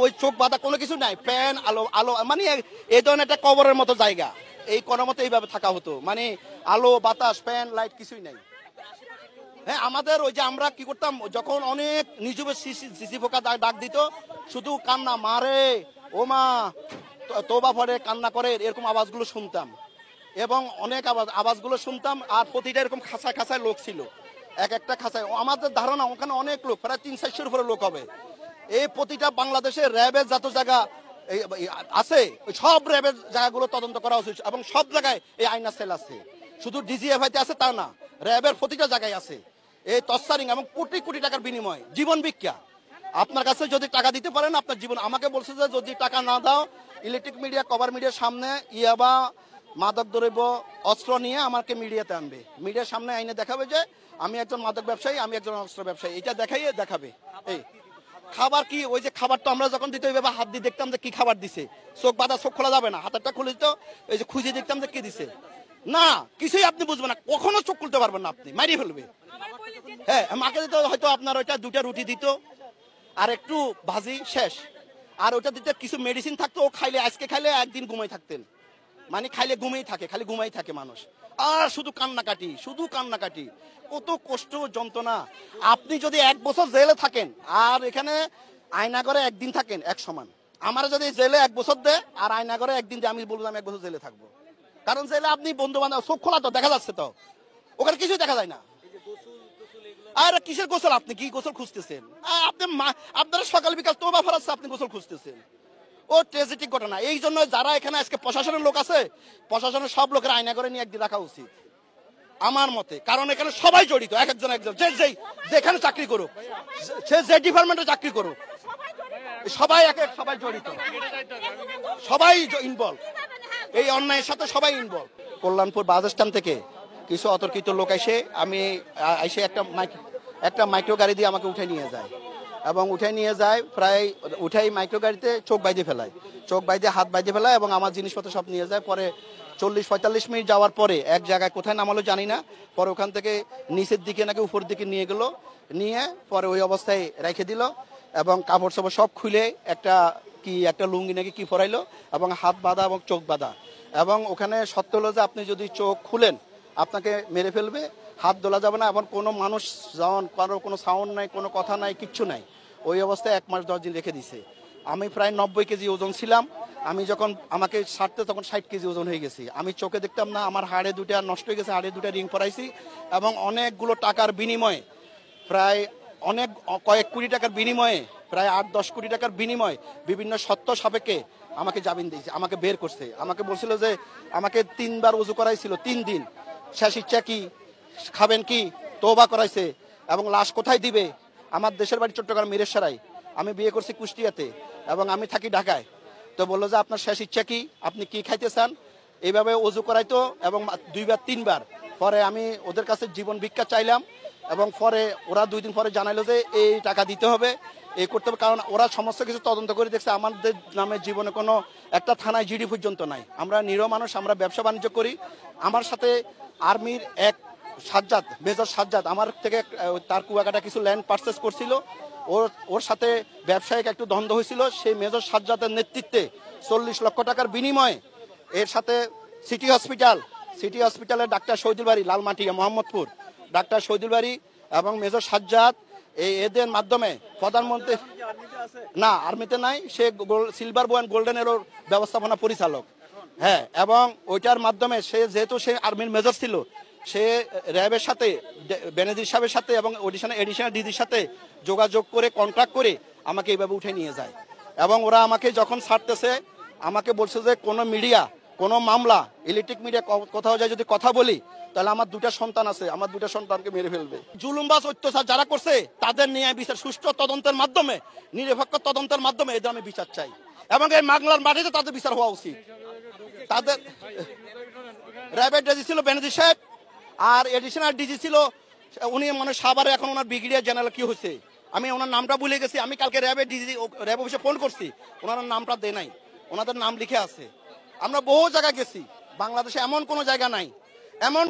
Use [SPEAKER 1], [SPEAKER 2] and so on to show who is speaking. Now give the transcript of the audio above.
[SPEAKER 1] ওই চোখ বাঁধা কোনো কিছু নাই, ফ্যান আলো আলো মানে এই ধরনের একটা কবরের মতো জায়গা, এই কোনো মতো এইভাবে থাকা হতো, মানে আলো বাতাস ফ্যান লাইট কিছুই নাই। হ্যাঁ, আমাদের ওই যে আমরা কি করতাম যখন অনেক নিজুবে সিসি ফোকা ডাক দিত, শুধু কান্না মারে ও মা তোবা পড়ে কান্না করে এরকম আওয়াজগুলো শুনতাম, এবং অনেক আওয়াজগুলো শুনতাম। আর প্রতিটা এরকম খাঁচায় খাঁচায় লোক ছিল, এক একটা খাঁচায়। আমাদের ধারণা ওখানে অনেক লোক, প্রায় 300-400 উপরে লোক হবে। এই প্রতিটা বাংলাদেশের র্যাবের যত জায়গা আছে সব র্যাবের জায়গাগুলো তদন্ত করা উচিত, এবং সব জায়গায় এই আইনা সেল আছে। শুধু ডিজিএফআইতে আছে তা না, র্যাবের প্রতিটা জায়গায় আছে এই তস্তারিং, এবং কোটি কোটি টাকার বিনিময় জীবন ভিক্ষা। আপনার কাছে যদি টাকা দিতে পারেন আপনার জীবন। আমাকে বলছে যে যদি টাকা না দাও ইলেকট্রিক মিডিয়া কভার মিডিয়ার সামনে ইয়াবা মাদক দ্রব্য অস্ত্র নিয়ে আমাকে মিডিয়াতে আনবে, মিডিয়ার সামনে আইনে দেখাবে যে আমি একজন মাদক ব্যবসায়ী, আমি একজন অস্ত্র ব্যবসায়ী, এটা দেখাইয়ে দেখাবে। এই খাবার কি, ওই যে খাবার তো আমরা যখন দিতে ওইভাবে হাত দিয়ে দেখতাম যে কি খাবার দিছে, চোখ বাঁধা, চোখ খোলা যাবে না, হাতটা খুলে দিত, এই যে খুঁজে দেখতাম যে কি দিছে, না কিছুই আপনি বুঝবেন না, কখনো চোখ খুলতে পারবেন না, আপনি মারিয়ে ফেলবে। হ্যাঁ, মাকে দিত হয়তো আপনার ওইটা 2টা রুটি দিত আর একটু ভাজি শেষ, আর ওটা দিতে কিছু মেডিসিন থাকতো, ও খাইলে আজকে খাইলে একদিন ঘুমাই থাকতেন, মানে খাইলে ঘুমেই থাকে, খালি ঘুমাই থাকে মানুষ, আর শুধু কান্নাকাটি, শুধু কান্নাকাটি, কত কষ্ট যন্ত্রণা। আপনি যদি 1 বছর জেলে থাকেন আর এখানে আয়নাগরে একদিন থাকেন এক সমান। আমার যদি জেলে 1 বছর দেয় আর আয়নাগরে একদিন দেয়, আমি বলবো আমি 1 বছর জেলে থাকবো, কারণ জেলে আপনি বন্ধু বান্ধব চোখ খোলা তো দেখা যাচ্ছে, তো ওখানে কিছুই দেখা যায় না। আর কিসের গোসল, আপনি কি গোসল খুঁজতেছেন? আপনি আপনারা সকাল বিকাল তোবা ফরাচ্ছে, আপনি গোসল খুঁজতেছেন। ও ট্রেজেডিক ঘটনা। এই জন্য যারা এখানে আজকে প্রশাসনের লোক আছে, প্রশাসনের সব লোকের আয়না করে নিয়ে একদিন রাখা উচিত আমার মতে, কারণ এখানে সবাই জড়িত, এক একজন একজন, যেখানে চাকরি করুক, সে যে ডিপার্টমেন্টে চাকরি করুক, সবাই সবাই জড়িত, সবাই ইনভলভ, এই অন্যায়ের সাথে সবাই ইনভলভ। কল্যাণপুর বাস স্ট্যান্ড থেকে কিছু অতর্কিত লোক এসে একটা মাইক্রো গাড়ি দিয়ে আমাকে উঠে নিয়ে যায়, এবং উঠে নিয়ে যায় প্রায় উঠেই মাইক্রো গাড়িতে চোখ বাইতে ফেলায়, চোখ বাইতে হাত বাইতে ফেলায়, এবং আমার জিনিসপত্র সব নিয়ে যায়। পরে 40-45 মিনিট যাওয়ার পরে এক জায়গায় কোথায় নামালো জানি না, পরে ওখান থেকে নিচের দিকে নাকি উপর দিকে নিয়ে গেল, নিয়ে পরে ওই অবস্থায় রেখে দিল, এবং কাপড় চাপড় সব খুলে একটা লুঙ্গি নাকি কি পরাইলো, এবং হাত বাঁধা এবং চোখ বাঁধা। এবং ওখানে সত্য হলো যে আপনি যদি চোখ খুলেন আপনাকে মেরে ফেলবে, হাত দোলা যাবে না, এবং কোনো মানুষ যেমন কারো কোনো সাউন্ড নাই, কোনো কথা নাই, কিচ্ছু নাই। ওই অবস্থায় 1 মাস 10 দিন রেখে দিছে। আমি প্রায় 90 কেজি ওজন ছিলাম, আমি যখন আমাকে ছাড়তে তখন 60 কেজি ওজন হয়ে গেছি। আমি চোখে দেখতাম না, আমার হাড়ে 2টা নষ্ট হয়ে গেছে, হাড়ে 2টা রিং পরাইছি, এবং অনেকগুলো টাকার বিনিময়ে, প্রায় কয়েক কোটি টাকার বিনিময়ে, প্রায় 8-10 কোটি টাকার বিনিময়ে বিভিন্ন সত্য সাপেক্ষে আমাকে জামিন দিয়েছে, আমাকে বের করছে। আমাকে বলছিল যে আমাকে 3 বার ওযু করাইছিল, 3 দিন। শেষ ইচ্ছা কি, খাবেন কি, তওবা করাইছে, এবং লাশ কোথায় দিবে। আমার দেশের বাড়ি চট্টগ্রাম মিরেশরাই, আমি বিয়ে করছি কুষ্টিয়াতে, এবং আমি থাকি ঢাকায়। তো বললো যে আপনার শেষ ইচ্ছা কি, আপনি কি খাইতে চান, এইভাবে ওযু করাইতো, এবং 2-3 বার। পরে আমি ওদের কাছে জীবন ভিক্ষা চাইলাম, এবং পরে ওরা 2 দিন পরে জানাইলো যে এই টাকা দিতে হবে, এই করতে হবে, কারণ ওরা সমস্ত কিছু তদন্ত করে দেখছে আমাদের নামে জীবনে কোনো একটা থানায় জিডি পর্যন্ত নাই। আমরা নিরীহ মানুষ, আমরা ব্যবসা বাণিজ্য করি। আমার সাথে আর্মির এক সাজ্জাদ, মেজর সাজ্জাদ, আমার থেকে তার কুয়াকাটা কিছু ল্যান্ড পারচেস করছিল, ওর সাথে ব্যবসায়িক একটু দ্বন্দ্ব হয়েছিল। সেই মেজর সাজ্জাদের নেতৃত্বে 40 লক্ষ টাকার বিনিময়ে এর সাথে সিটি হসপিটালের ডাক্তার শহীদুল বাড়ি, লালমাটিয়া, মোহাম্মদপুর, ডাক্তার শহীদুল বাড়ি এবং মেজর সাজ্জাদ, এদের মাধ্যমে প্রধানমন্ত্রী, না আর্মিতে নাই, সে সিলভার বো অ্যান্ড গোল্ডেন এরোর ব্যবস্থাপনা পরিচালক। হ্যাঁ, এবং ওইটার মাধ্যমে সে যেহেতু সে আর্মির মেজর ছিল, সে র্যাবের সাথে, বেনজির সাহেবের সাথে এবং এডিশনাল ডিজির সাথে যোগাযোগ করে কন্ট্রাক্ট করে আমাকে এইভাবে উঠে নিয়ে যায়। এবং ওরা আমাকে যখন ছাড়তেছে আমাকে বলছে যে কোনো মিডিয়া, কোনো মামলা, ইলেকট্রিক মিডিয়া কোথাও যায় যদি কথা বলি তাহলে আমার 2টা সন্তান আছে, আমার 2টা সন্তানকে মেরে ফেলবে। জুলুমবাজ অত্যাচার যারা করছে তাদের নিয়ে বিচার, সুষ্ঠু তদন্তের মাধ্যমে, নিরপেক্ষ তদন্তের মাধ্যমে এদের আমি বিচার চাই, এবং এই বাংলার মাটিতে তাদের বিচার হওয়া উচিত। তাদের র্যাবের ডিজি ছিল বেনজির সাহেব, আর এডিশনাল ডিজি ছিল উনি, মানে সাভারে এখন ওনার ব্রিগেডিয়ার জেনারেল কি হয়েছে, আমি ওনার নামটা ভুলে গেছি। আমি কালকে র্যাবের ডিজি, র্যাব অফিসে ফোন করছি, ওনার নামটা দেয় নাই, ওনাদের নাম লিখে আছে। আমরা বহু জায়গায় গেছি, বাংলাদেশে এমন কোনো জায়গা নাই, এমন